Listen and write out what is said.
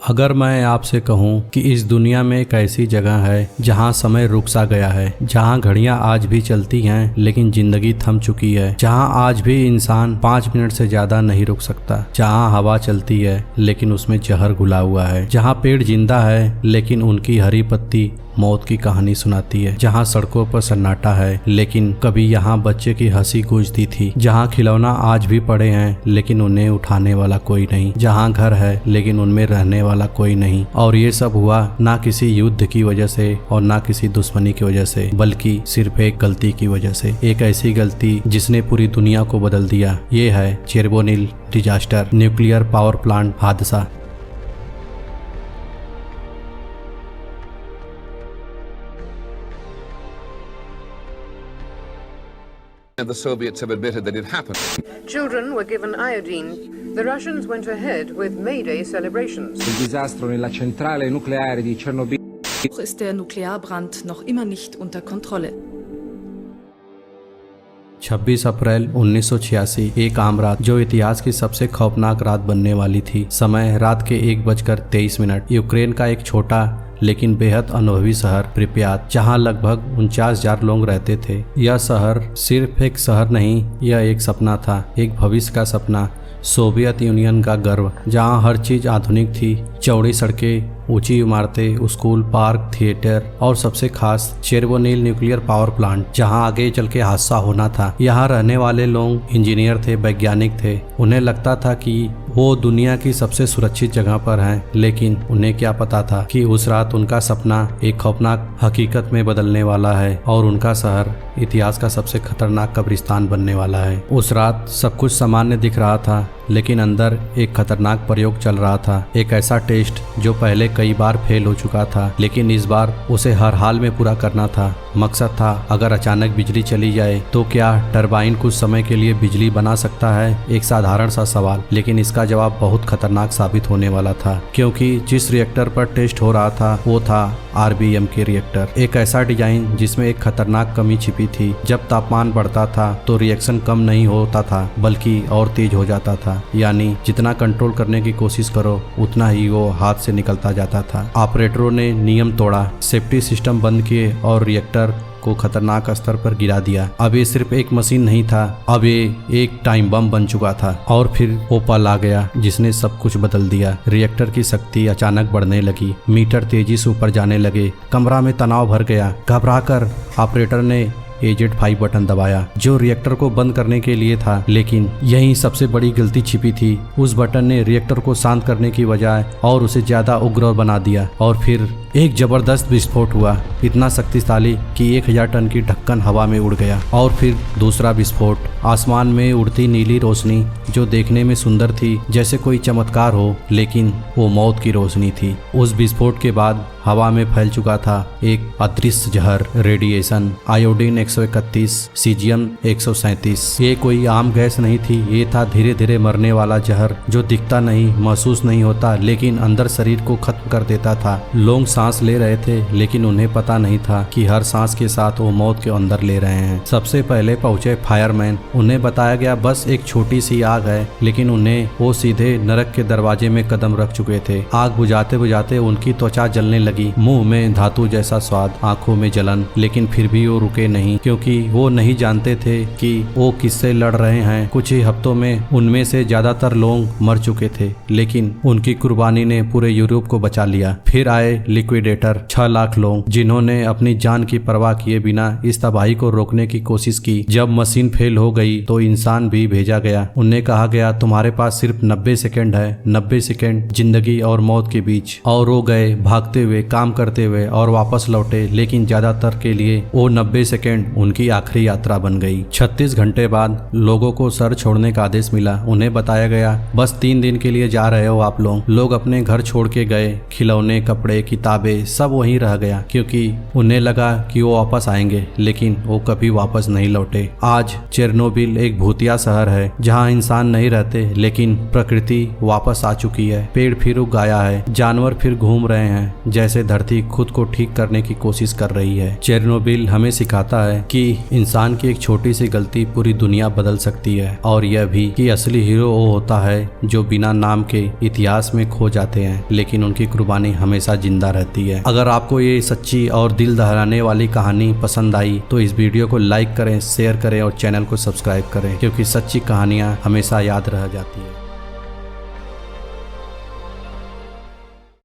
अगर मैं आपसे कहूं कि इस दुनिया में एक ऐसी जगह है जहां समय रुक सा गया है, जहां घड़ियां आज भी चलती हैं लेकिन जिंदगी थम चुकी है, जहां आज भी इंसान 5 मिनट से ज्यादा नहीं रुक सकता, जहां हवा चलती है लेकिन उसमें जहर घुला हुआ है, जहां पेड़ जिंदा है लेकिन उनकी हरी पत्ती मौत की कहानी सुनाती है, जहां सड़कों पर सन्नाटा है लेकिन कभी यहाँ बच्चे की हंसी गूंजती थी, जहां खिलौना आज भी पड़े हैं लेकिन उन्हें उठाने वाला कोई नहीं, जहां घर है लेकिन उनमें रहने वाला कोई नहीं। और ये सब हुआ ना किसी युद्ध की वजह से और ना किसी दुश्मनी की वजह से, बल्कि सिर्फ एक गलती की वजह से, एक ऐसी गलती जिसने पूरी दुनिया को बदल दिया। ये है Chernobyl disaster, nuclear power plant हादसा। The Soviets have admitted that it happened. Children were given iodine. The Russians went ahead with May Day celebrations. Il disastro nella centrale nucleare di Chernobyl ist der Nuklearbrand noch immer nicht unter Kontrolle. 26 अप्रैल 1986 एक आम रात जो इतिहास की सबसे खौफनाक रात बनने वाली थी। समय रात के 1:23। यूक्रेन का एक छोटा लेकिन बेहद अनुभवी शहर प्रिप्यात, जहां लगभग 49,000 लोग रहते थे। यह शहर सिर्फ एक शहर नहीं, यह एक सपना था, एक भविष्य का सपना, सोवियत यूनियन का गर्व, जहां हर चीज आधुनिक थी, चौड़ी सड़कें, ऊंची इमारतें, स्कूल, पार्क, थिएटर और सबसे खास चेरनोबिल न्यूक्लियर पावर प्लांट, जहां आगे चल के हादसा होना था। यहाँ रहने वाले लोग इंजीनियर थे, वैज्ञानिक थे। उन्हें लगता था कि वो दुनिया की सबसे सुरक्षित जगह पर हैं, लेकिन उन्हें क्या पता था कि उस रात उनका सपना एक खौफनाक हकीकत में बदलने वाला है और उनका शहर इतिहास का सबसे खतरनाक कब्रिस्तान बनने वाला है। उस रात सब कुछ सामान्य दिख रहा था, लेकिन अंदर एक खतरनाक प्रयोग चल रहा था, एक ऐसा टेस्ट जो पहले कई बार फेल हो चुका था, लेकिन इस बार उसे हर हाल में पूरा करना था। मकसद था, अगर अचानक बिजली चली जाए तो क्या टरबाइन कुछ समय के लिए बिजली बना सकता है? एक साधारण सा सवाल, लेकिन इसका जवाब बहुत खतरनाक साबित होने वाला था, क्योंकि जिस रिएक्टर पर टेस्ट हो रहा था वो था RBM के रिएक्टर। एक ऐसा डिजाइन जिसमें एक खतरनाक कमी छिपी थी। जब तापमान बढ़ता था तो रिएक्शन कम नहीं होता था, बल्कि और तेज हो जाता था। यानी जितना कंट्रोल करने की कोशिश करो उतना ही वो हाथ से निकलता जाता था। ऑपरेटरों ने नियम तोड़ा, सेफ्टी सिस्टम बंद किए और रिएक्टर को खतरनाक स्तर पर गिरा दिया। अब ये सिर्फ एक मशीन नहीं था, अब ये एक टाइम बम बन चुका था। और फिर वो पल आ गया जिसने सब कुछ बदल दिया। रिएक्टर की शक्ति अचानक बढ़ने लगी, मीटर तेजी से ऊपर जाने लगे, कमरा में तनाव भर गया। घबराकर ऑपरेटर ने Z5 बटन दबाया, जो रिएक्टर को बंद करने के लिए था, लेकिन यही सबसे बड़ी गलती छिपी थी। उस बटन ने रिएक्टर को शांत करने की बजाय और उसे ज्यादा उग्र बना दिया। और फिर एक जबरदस्त विस्फोट हुआ, इतना शक्तिशाली कि 1000 टन की ढक्कन हवा में उड़ गया। और फिर दूसरा विस्फोट, आसमान में उड़ती नीली रोशनी जो देखने में सुंदर थी, जैसे कोई चमत्कार हो, लेकिन वो मौत की रोशनी थी। उस विस्फोट के बाद हवा में फैल चुका था एक अदृश्य जहर, रेडिएशन, आयोडीन 131, सीजियम 137। ये कोई आम गैस नहीं थी, ये था धीरे धीरे मरने वाला जहर, जो दिखता नहीं, महसूस नहीं होता, लेकिन अंदर शरीर को खत्म कर देता था। लोग सांस ले रहे थे, लेकिन उन्हें पता नहीं था कि हर सांस के साथ वो मौत के अंदर ले रहे हैं। सबसे पहले पहुंचे फायरमैन। उन्हें बताया गया बस एक छोटी सी आग है, लेकिन उन्हें वो सीधे नरक के दरवाजे में कदम रख चुके थे। आग बुझाते बुझाते उनकी त्वचा जलने लगी, मुंह में धातु जैसा स्वाद, आंखों में जलन, लेकिन फिर भी वो रुके नहीं, क्योंकि वो नहीं जानते थे कि वो किससे लड़ रहे हैं। कुछ ही हफ्तों में उनमें से ज्यादातर लोग मर चुके थे, लेकिन उनकी कुर्बानी ने पूरे यूरोप को बचा लिया। फिर आए लिक्विडेटर, 6 लाख लोग, जिन्होंने अपनी जान की परवाह किए बिना इस तबाही को रोकने की कोशिश की। जब मशीन फेल हो गई तो इंसान भी भेजा गया। उन्हें कहा गया, तुम्हारे पास सिर्फ 90 सेकेंड है, 90 सेकेंड जिंदगी और मौत के बीच। और वो गए भागते हुए, काम करते हुए और वापस लौटे, लेकिन ज्यादातर के लिए वो 90 सेकेंड उनकी आखिरी यात्रा बन गई। 36 घंटे बाद लोगों को सर छोड़ने का आदेश मिला। उन्हें बताया गया, बस 3 दिन के लिए जा रहे हो आप लोग। लोग अपने घर छोड़ के गए, खिलौने, कपड़े, किताबें सब वहीं रह गया, क्योंकि उन्हें लगा कि वो वापस आएंगे, लेकिन वो कभी वापस नहीं लौटे। आज चेरनोबिल एक भूतिया शहर है, जहाँ इंसान नहीं रहते, लेकिन प्रकृति वापस आ चुकी है। पेड़ फिर उग आया है, जानवर फिर घूम रहे हैं, जैसे धरती खुद को ठीक करने की कोशिश कर रही है। चेरनोबिल हमें सिखाता है है कि इंसान की एक छोटी सी गलती पूरी दुनिया बदल सकती है, और यह भी कि असली हीरो वो होता है जो बिना नाम के इतिहास में खो जाते हैं लेकिन उनकी कुर्बानी हमेशा जिंदा रहती है। अगर आपको ये सच्ची और दिल दहलाने वाली कहानी पसंद आई तो इस वीडियो को लाइक करें, शेयर करें और चैनल को सब्सक्राइब करें, क्योंकि सच्ची कहानियां हमेशा याद रह जाती है।